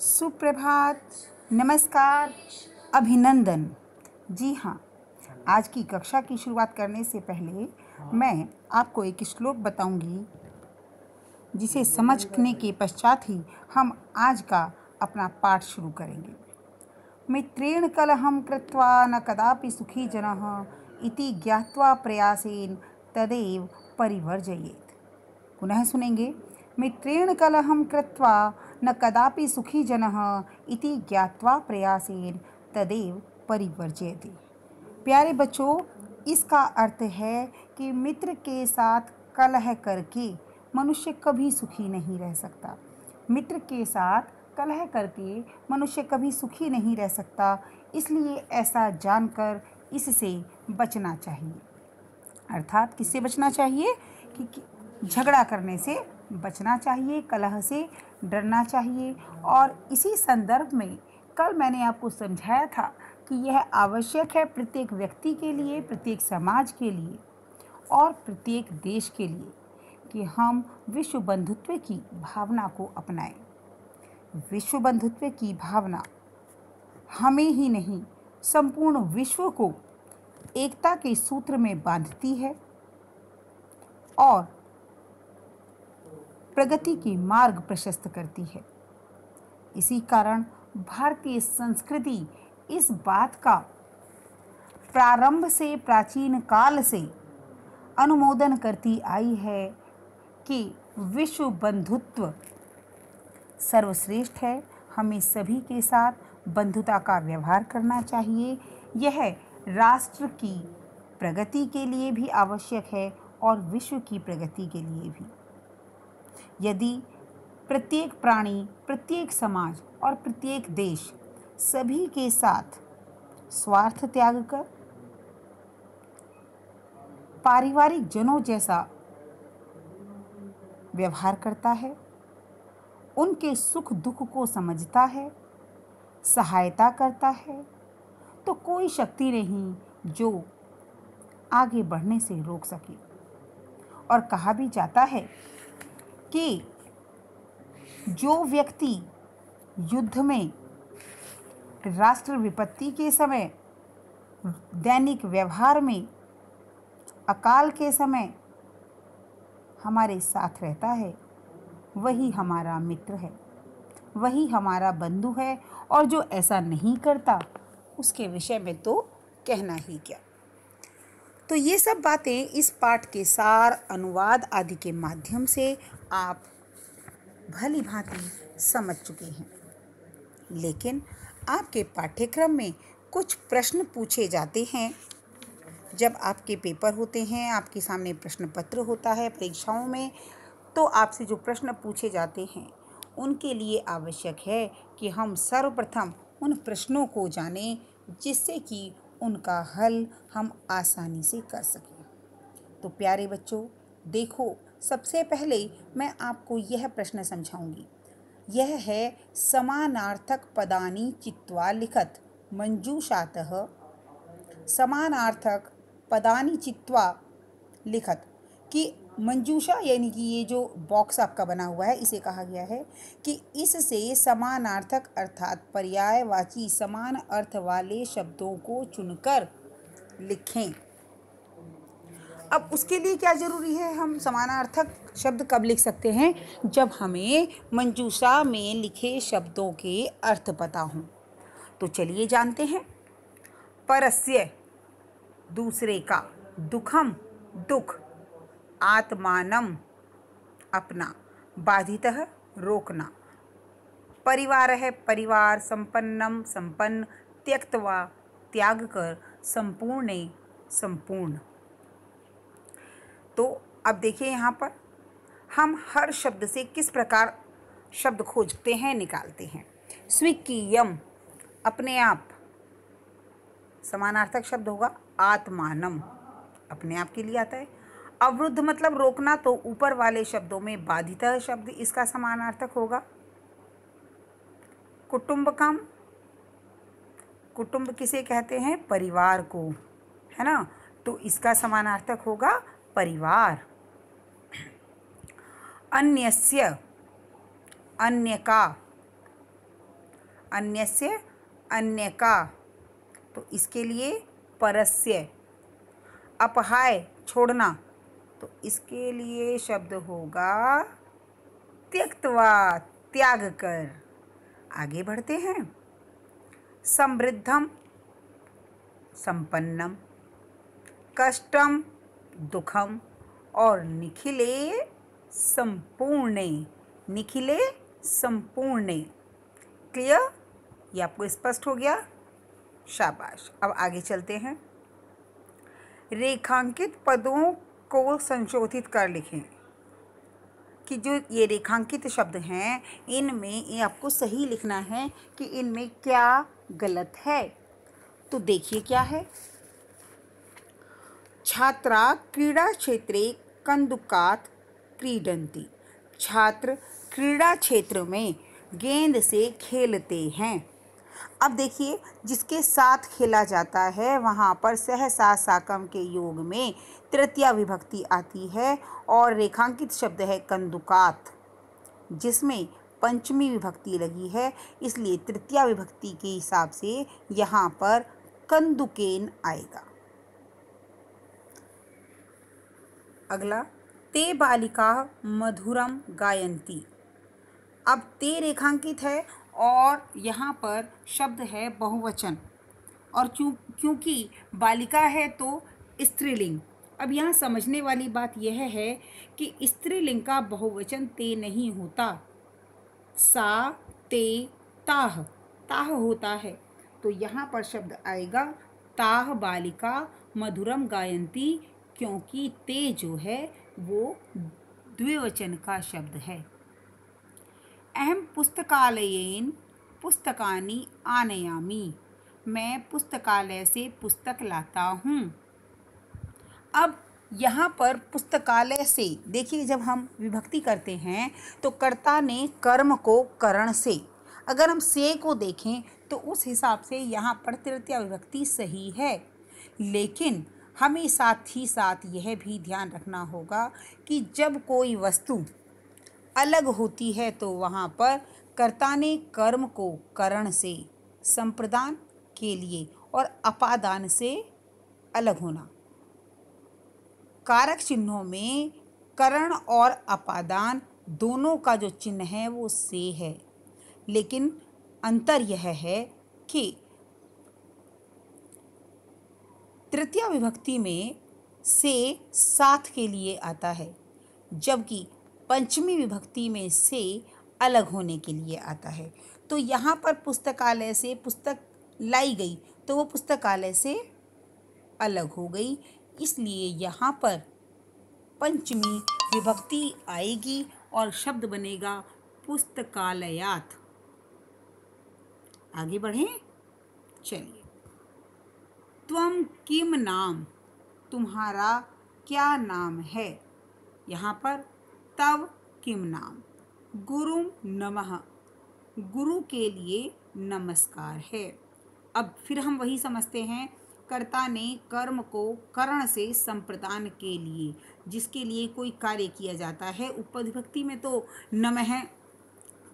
सुप्रभात, नमस्कार, अभिनंदन। जी हाँ, आज की कक्षा की शुरुआत करने से पहले मैं आपको एक श्लोक बताऊंगी, जिसे समझने के पश्चात ही हम आज का अपना पाठ शुरू करेंगे। मित्रेण कलहं कृत्वा न कदापि सुखी जनः इति ज्ञात्वा प्रयासेन तदेव परिवर्जयेत्। पुनः सुनेंगे। मित्रेण कलहं कृत्वा न कदापि सुखी जनः इति ज्ञात्वा प्रयासेन तदेव परिवर्जयति। प्यारे बच्चों, इसका अर्थ है कि मित्र के साथ कलह करके मनुष्य कभी सुखी नहीं रह सकता। मित्र के साथ कलह करके मनुष्य कभी सुखी नहीं रह सकता, इसलिए ऐसा जानकर इससे बचना चाहिए। अर्थात किससे बचना चाहिए? कि झगड़ा करने से बचना चाहिए, कलह से डरना चाहिए। और इसी संदर्भ में कल मैंने आपको समझाया था कि यह आवश्यक है प्रत्येक व्यक्ति के लिए, प्रत्येक समाज के लिए और प्रत्येक देश के लिए कि हम विश्व बंधुत्व की भावना को अपनाएं। विश्व बंधुत्व की भावना हमें ही नहीं, संपूर्ण विश्व को एकता के सूत्र में बांधती है और प्रगति के मार्ग प्रशस्त करती है। इसी कारण भारतीय संस्कृति इस बात का प्रारंभ से, प्राचीन काल से अनुमोदन करती आई है कि विश्व बंधुत्व सर्वश्रेष्ठ है। हमें सभी के साथ बंधुता का व्यवहार करना चाहिए। यह राष्ट्र की प्रगति के लिए भी आवश्यक है और विश्व की प्रगति के लिए भी। यदि प्रत्येक प्राणी, प्रत्येक समाज और प्रत्येक देश सभी के साथ स्वार्थ त्याग कर पारिवारिक जनों जैसा व्यवहार करता है, उनके सुख दुख को समझता है, सहायता करता है, तो कोई शक्ति नहीं जो आगे बढ़ने से रोक सके। और कहा भी जाता है कि जो व्यक्ति युद्ध में, राष्ट्र विपत्ति के समय, दैनिक व्यवहार में, अकाल के समय हमारे साथ रहता है, वही हमारा मित्र है, वही हमारा बंधु है। और जो ऐसा नहीं करता, उसके विषय में तो कहना ही क्या। तो ये सब बातें इस पाठ के सार, अनुवाद आदि के माध्यम से आप भली भांति समझ चुके हैं। लेकिन आपके पाठ्यक्रम में कुछ प्रश्न पूछे जाते हैं। जब आपके पेपर होते हैं, आपके सामने प्रश्न पत्र होता है परीक्षाओं में, तो आपसे जो प्रश्न पूछे जाते हैं उनके लिए आवश्यक है कि हम सर्वप्रथम उन प्रश्नों को जानें, जिससे कि उनका हल हम आसानी से कर सकें। तो प्यारे बच्चों, देखो, सबसे पहले मैं आपको यह प्रश्न समझाऊंगी। यह है समानार्थक पदानि चित्वा लिखत मंजूषातः। समानार्थक पदानि चित्वा लिखत कि मंजूषा यानी कि ये जो बॉक्स आपका बना हुआ है, इसे कहा गया है कि इससे समानार्थक अर्थात पर्यायवाची समान अर्थ वाले शब्दों को चुनकर लिखें। अब उसके लिए क्या जरूरी है? हम समानार्थक शब्द कब लिख सकते हैं? जब हमें मंजूषा में लिखे शब्दों के अर्थ पता हों। तो चलिए जानते हैं। परस्य, दूसरे का, दुखम, दुख, आत्मानम, अपना, बाधितः, रोकना, परिवार है, परिवार, संपन्नम, संपन्न, त्यक्तवा, त्याग कर, संपूर्ण, संपूर्ण। तो अब देखिए, यहाँ पर हम हर शब्द से किस प्रकार शब्द खोजते हैं, निकालते हैं। स्वीकीयम, अपने आप, समानार्थक शब्द होगा आत्मानम, अपने आप के लिए आता है। अवरुद्ध मतलब रोकना, तो ऊपर वाले शब्दों में बाधितः शब्द इसका समानार्थक होगा। कुटुंबकम, कुटुंब किसे कहते हैं? परिवार को, है ना? तो इसका समानार्थक होगा परिवार। अन्यस्य, अन्य का, अन्यस्य अन्य का, तो इसके लिए परस्य। अपहाय छोड़ना, तो इसके लिए शब्द होगा त्यक्त्वा, त्याग कर। आगे बढ़ते हैं। समृद्धम संपन्नम, कष्टम दुखम और निखिले संपूर्णे, निखिले संपूर्णे। क्लियर? ये आपको स्पष्ट हो गया? शाबाश। अब आगे चलते हैं। रेखांकित पदों को संशोधित कर लिखें कि जो ये रेखांकित शब्द हैं इनमें ये आपको सही लिखना है कि इनमें क्या गलत है। तो देखिए क्या है। छात्रा क्रीड़ा क्षेत्रे कंदुकात क्रीडन्ति, छात्र क्रीड़ा क्षेत्र में गेंद से खेलते हैं। अब देखिए, जिसके साथ खेला जाता है वहाँ पर सहसा साकम के योग में तृतीया विभक्ति आती है और रेखांकित शब्द है कंदुकात, जिसमें पंचमी विभक्ति लगी है, इसलिए तृतीया विभक्ति के हिसाब से यहाँ पर कंदुकेन आएगा। अगला, ते बालिका मधुरम गायन्ति। अब ते रेखांकित है और यहाँ पर शब्द है बहुवचन, और क्योंकि बालिका है तो स्त्रीलिंग। अब यहाँ समझने वाली बात यह है कि स्त्रीलिंग का बहुवचन ते नहीं होता, सा ते ताह, ताह होता है। तो यहाँ पर शब्द आएगा ताह बालिका मधुरम गायन्ति, क्योंकि ते जो है वो द्विवचन का शब्द है। अहम पुस्तकालयेन पुस्तकानि आनयामि, मैं पुस्तकालय से पुस्तक लाता हूँ। अब यहाँ पर पुस्तकालय से देखिए, जब हम विभक्ति करते हैं तो कर्ता ने कर्म को करण से, अगर हम से को देखें तो उस हिसाब से यहाँ पर तृतीया विभक्ति सही है। लेकिन हमें साथ ही साथ यह भी ध्यान रखना होगा कि जब कोई वस्तु अलग होती है तो वहाँ पर कर्ता ने कर्म को करण से, संप्रदान के लिए और अपादान से अलग होना। कारक चिन्हों में करण और अपादान दोनों का जो चिन्ह है वो से है, लेकिन अंतर यह है कि तृतीया विभक्ति में से साथ के लिए आता है, जबकि पंचमी विभक्ति में से अलग होने के लिए आता है। तो यहाँ पर पुस्तकालय से पुस्तक लाई गई तो वो पुस्तकालय से अलग हो गई, इसलिए यहाँ पर पंचमी विभक्ति आएगी और शब्द बनेगा पुस्तकालयात। आगे बढ़ें, चलिए। त्वम किम नाम, तुम्हारा क्या नाम है। यहाँ पर तव किम नाम, गुरुम नमः, गुरु के लिए नमस्कार है। अब फिर हम वही समझते हैं, कर्ता ने कर्म को करण से संप्रदान के लिए, जिसके लिए कोई कार्य किया जाता है। उपविभक्ति में तो नमः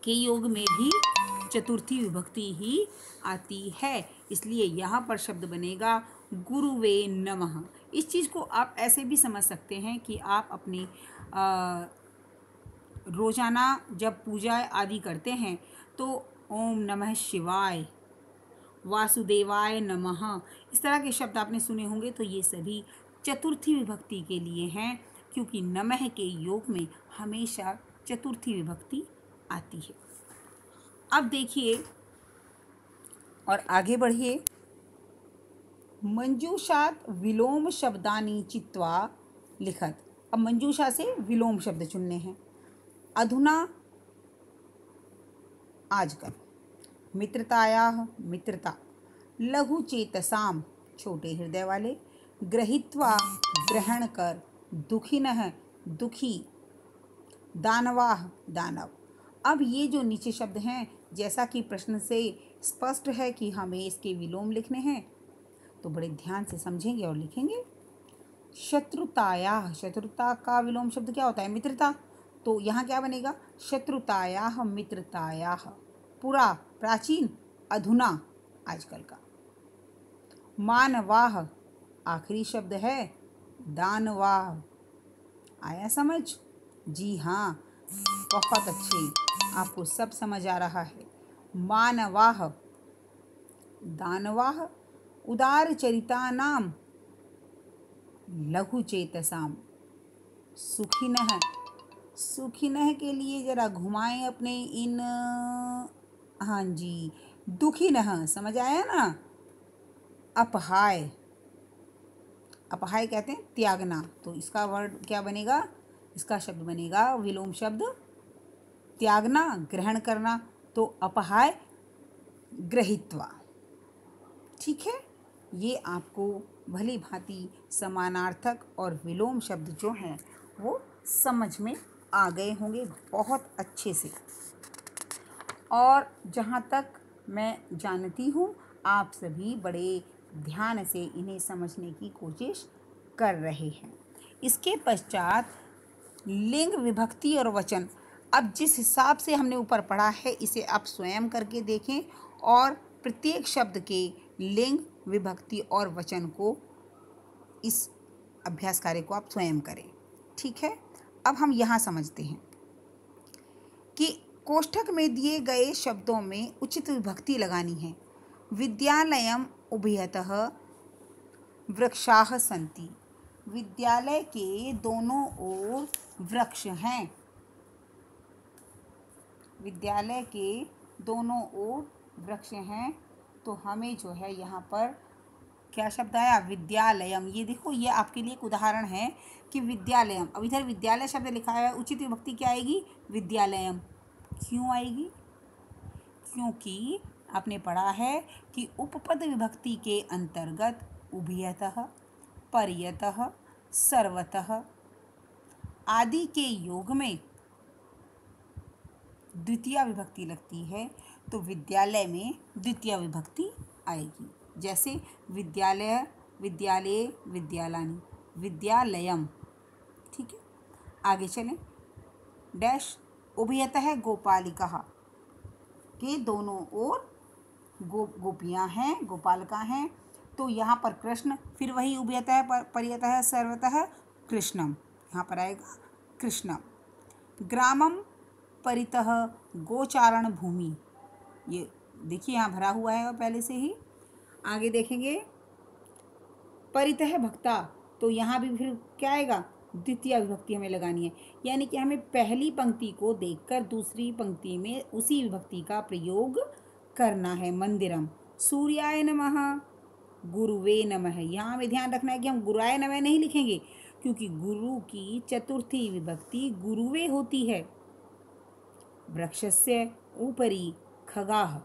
के योग में भी चतुर्थी विभक्ति ही आती है, इसलिए यहाँ पर शब्द बनेगा गुरुवे नमः। इस चीज़ को आप ऐसे भी समझ सकते हैं कि आप अपनी रोज़ाना जब पूजा आदि करते हैं तो ओम नमः शिवाय, वासुदेवाय नमः, इस तरह के शब्द आपने सुने होंगे। तो ये सभी चतुर्थी विभक्ति के लिए हैं, क्योंकि नमः के योग में हमेशा चतुर्थी विभक्ति आती है। अब देखिए और आगे बढ़िए। मंजूषात विलोम शब्दानि चित्वा लिखत। अब मंजूषा से विलोम शब्द चुनने हैं। अधुना, आजकल, मित्रतायाः, मित्रता, लघु चेतसाम, छोटे हृदय वाले, ग्रहीत्वा, ग्रहण कर, दुखिनः, दुखी, दानवाः, दानव। अब ये जो नीचे शब्द हैं, जैसा कि प्रश्न से स्पष्ट है कि हमें इसके विलोम लिखने हैं, तो बड़े ध्यान से समझेंगे और लिखेंगे। शत्रुतायाः, शत्रुता का विलोम शब्द क्या होता है? मित्रता। तो यहाँ क्या बनेगा? शत्रुतायाः मित्रतायाः। पुरा, प्राचीन, अधुना आजकल का। मानवाह आखिरी शब्द है दानवाह। आया समझ? जी हाँ, बहुत अच्छे, आपको सब समझ आ रहा है। मानवाह दानवाह उदार चरिता नाम लघु चेतसाम। सुखिनः सुखिनः के लिए जरा घुमाएं अपने इन, हाँ जी, दुखिनः समझ आया ना। अपहाय, अपहाय कहते हैं त्यागना, तो इसका वर्ड क्या बनेगा? इसका शब्द बनेगा विलोम शब्द त्यागना, ग्रहण करना, तो अपहाय ग्रहित्वा। ठीक है, ये आपको भली भांति समानार्थक और विलोम शब्द जो हैं वो समझ में आ गए होंगे बहुत अच्छे से। और जहाँ तक मैं जानती हूँ आप सभी बड़े ध्यान से इन्हें समझने की कोशिश कर रहे हैं। इसके पश्चात लिंग, विभक्ति और वचन। अब जिस हिसाब से हमने ऊपर पढ़ा है इसे आप स्वयं करके देखें और प्रत्येक शब्द के लिंग, विभक्ति और वचन को, इस अभ्यास कार्य को आप स्वयं करें। ठीक है, अब हम यहाँ समझते हैं कि कोष्ठक में दिए गए शब्दों में उचित विभक्ति लगानी है। विद्यालयम उभयतः वृक्षाः सन्ति। विद्यालय के दोनों ओर वृक्ष हैं। विद्यालय के दोनों ओर वृक्ष हैं, तो हमें जो है यहाँ पर क्या शब्द आया? विद्यालयम। ये देखो, ये आपके लिए एक उदाहरण है कि विद्यालयम। अब इधर विद्यालय शब्द लिखा है, उचित विभक्ति क्या आएगी? विद्यालयम। क्यों आएगी? क्योंकि आपने पढ़ा है कि उपपद विभक्ति के अंतर्गत उभयतः, पर्यतः, सर्वतः आदि के योग में द्वितीय विभक्ति लगती है, तो विद्यालय में द्वितीय विभक्ति आएगी। जैसे विद्यालय, विद्यालये, विद्यालयानि, विद्यालयम। ठीक है, आगे चलें। डैश उभयतः गोपालिकाः के दोनों ओर गोपियाँ हैं, गोपालिका हैं, तो यहाँ पर कृष्ण, फिर वही उभयतः, पर्यतः, सर्वतः कृष्णम, यहाँ पर आएगा कृष्णम। ग्रामम परितः गोचारण भूमि, ये देखिए यहाँ भरा हुआ है और पहले से ही। आगे देखेंगे परितः भक्ता, तो यहाँ भी फिर क्या आएगा? द्वितीय विभक्ति हमें लगानी है, यानी कि हमें पहली पंक्ति को देखकर दूसरी पंक्ति में उसी विभक्ति का प्रयोग करना है। मंदिरम सूर्याय नमः, गुरुवे नमः। यहाँ हमें ध्यान रखना है कि हम गुरुआय नमः नहीं लिखेंगे, क्योंकि गुरु की चतुर्थी विभक्ति गुरुवे होती है। वृक्षस्य ऊपरी खगाः,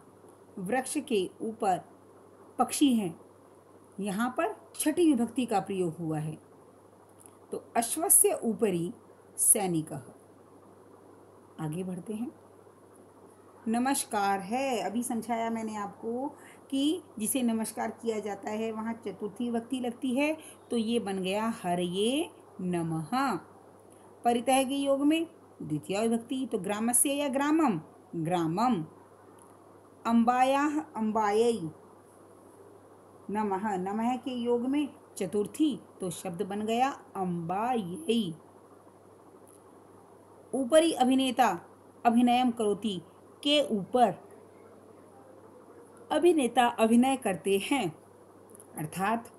वृक्ष के ऊपर पक्षी हैं, यहाँ पर छठी विभक्ति का प्रयोग हुआ है। तो अश्वस्य ऊपरी सैनिकः। आगे बढ़ते हैं। नमस्कार है, अभी समझाया मैंने आपको कि जिसे नमस्कार किया जाता है वहाँ चतुर्थी विभक्ति लगती है, तो ये बन गया हरये नमः। परितः के योग में द्वितीय विभक्ति, तो ग्रामस्य या ग्रामम, ग्रामम। अम्बायाः अम्बायै नमः, नमः के योग में चतुर्थी, तो शब्द बन गया अम्बायै। ऊपरी अभिनेता अभिनयम करोति के ऊपर अभिनेता अभिनय करते हैं, अर्थात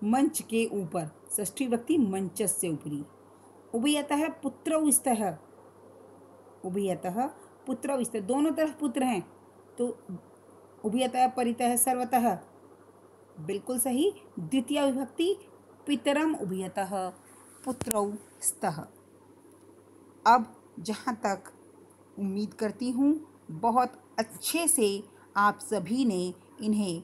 मंच के ऊपर, षष्ठी विभक्ति मंचस्य ऊपरी। उभयतः पुत्रौ स्तः, उभयतः पुत्रौ स्तः, दोनों तरफ पुत्र हैं, तो उभयतः परितः सर्वतः, बिल्कुल सही। द्वितीय विभक्ति पितरम उभयतः पुत्रौ स्तः। अब जहाँ तक उम्मीद करती हूँ बहुत अच्छे से आप सभी ने इन्हें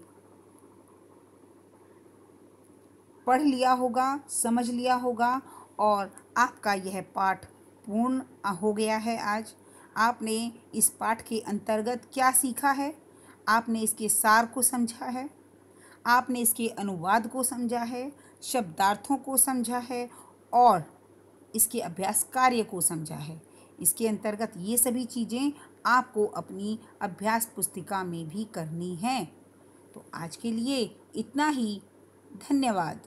पढ़ लिया होगा, समझ लिया होगा, और आपका यह पाठ पूर्ण हो गया है। आज आपने इस पाठ के अंतर्गत क्या सीखा है? आपने इसके सार को समझा है, आपने इसके अनुवाद को समझा है, शब्दार्थों को समझा है और इसके अभ्यास कार्य को समझा है। इसके अंतर्गत ये सभी चीज़ें आपको अपनी अभ्यास पुस्तिका में भी करनी है। तो आज के लिए इतना ही। धन्यवाद।